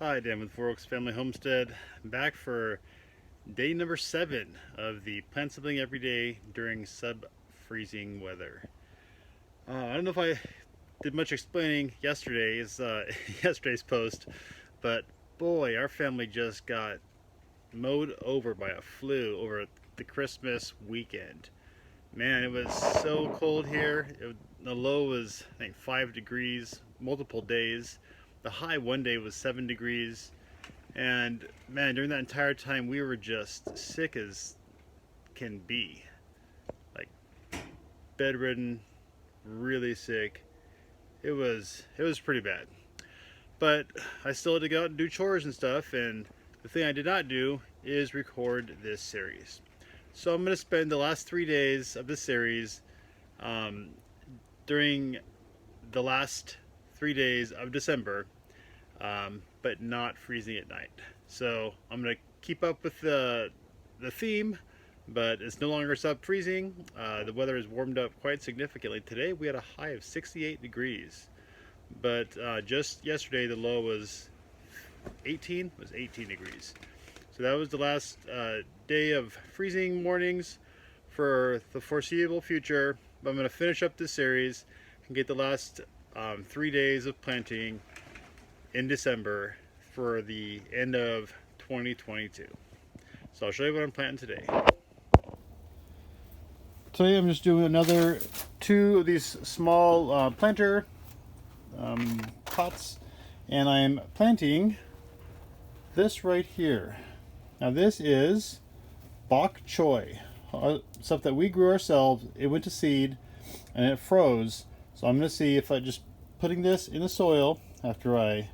Hi, Dan with Four Oaks Family Homestead. I'm back for day number 7 of the plant something every day during sub-freezing weather. I don't know if I did much explaining yesterday's post, but boy, our family just got mowed over by a flu over the Christmas weekend. Man, it was so cold here. The low was, I think, 5 degrees multiple days. The high one day was 7 degrees. And man, during that entire time, we were just sick as can be. Like bedridden, really sick. It was pretty bad. But I still had to go out and do chores and stuff. And the thing I did not do is record this series. So I'm going to spend the last 3 days of this series um, during the last 3 days of December, but not freezing at night. So I'm going to keep up with the theme, but it's no longer sub-freezing. The weather has warmed up quite significantly. Today we had a high of 68 degrees, but just yesterday the low was 18 degrees. So that was the last day of freezing mornings for the foreseeable future. But I'm going to finish up this series and get the last 3 days of planting in December for the end of 2022. So I'll show you what I'm planting today. Today I'm just doing another 2 of these small planter pots, and I'm planting this right here. Now this is bok choy, stuff that we grew ourselves. It went to seed and it froze. So I'm going to see if I just putting this in the soil after I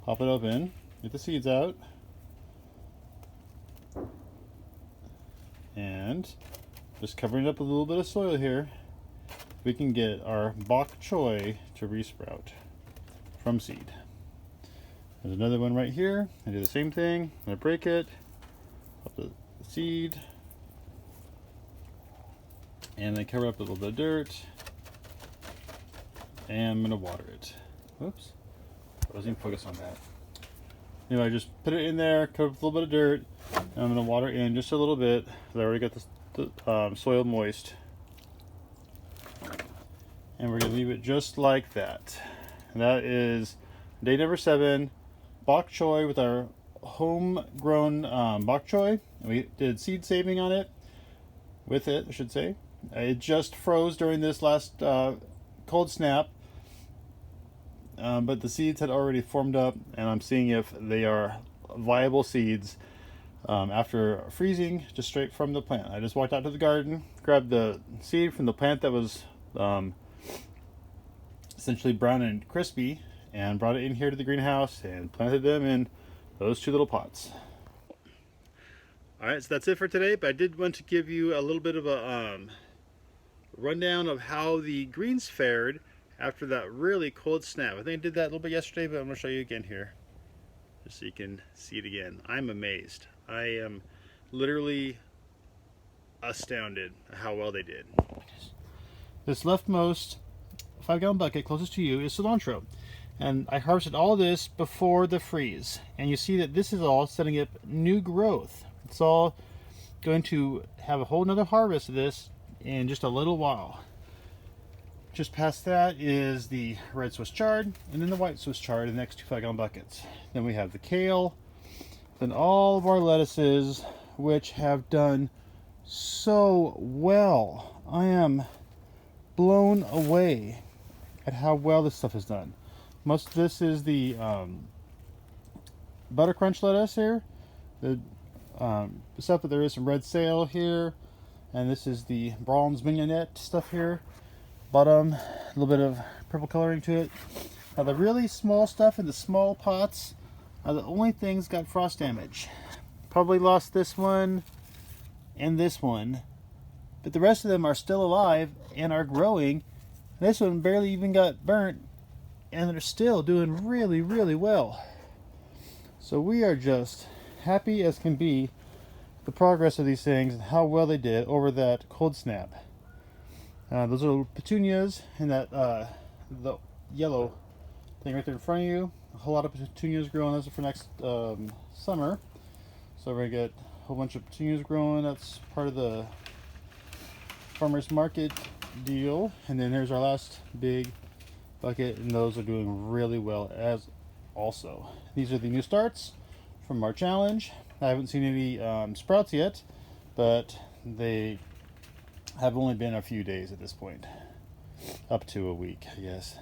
pop it open, get the seeds out, and just covering it up with a little bit of soil here, we can get our bok choy to resprout from seed. There's another one right here. I do the same thing. I break it, pop the seed, and then cover up with a little bit of dirt, and I'm going to water it. Whoops, I wasn't even focused on that. Anyway, I just put it in there, cover it with a little bit of dirt, and I'm going to water in just a little bit because I already got the soil moist. And we're going to leave it just like that. And that is day number 7, bok choy with our homegrown bok choy. We did seed saving on it, with it, I should say. It just froze during this last cold snap, but the seeds had already formed up, and I'm seeing if they are viable seeds after freezing just straight from the plant. I just walked out to the garden, grabbed the seed from the plant that was essentially brown and crispy, and brought it in here to the greenhouse and planted them in those 2 little pots. Alright, so that's it for today, but I did want to give you a little bit of a rundown of how the greens fared after that really cold snap. I think I did that a little bit yesterday, but I'm going to show you again here, just so you can see it again. I'm amazed. I am literally astounded at how well they did. This leftmost 5-gallon bucket closest to you is cilantro. And I harvested all this before the freeze. And you see that this is all setting up new growth. It's all going to have a whole nother harvest of this in just a little while. Just past that is the red Swiss chard, and then the white Swiss chard in the next 2 5-gallon buckets. Then we have the kale, then all of our lettuces, which have done so well. I am blown away at how well this stuff is done. Most of this is the butter crunch lettuce here, the stuff that there is some red sale here, and this is the bronze mignonette stuff here. Bottom, a little bit of purple coloring to it. Now the really small stuff in the small pots are the only things got frost damage. Probably lost this one and this one, but the rest of them are still alive and are growing. This one barely even got burnt, and they're still doing really, really well. So we are just happy as can be with the progress of these things and how well they did over that cold snap. Those little petunias and that the yellow thing right there in front of you, a whole lot of petunias growing. That's for next summer. So we're gonna get a whole bunch of petunias growing. That's part of the farmers market deal. And then here's our last big bucket, and those are doing really well as also. These are the new starts from our challenge. I haven't seen any sprouts yet, but they have only been a few days at this point, up to a week, I guess.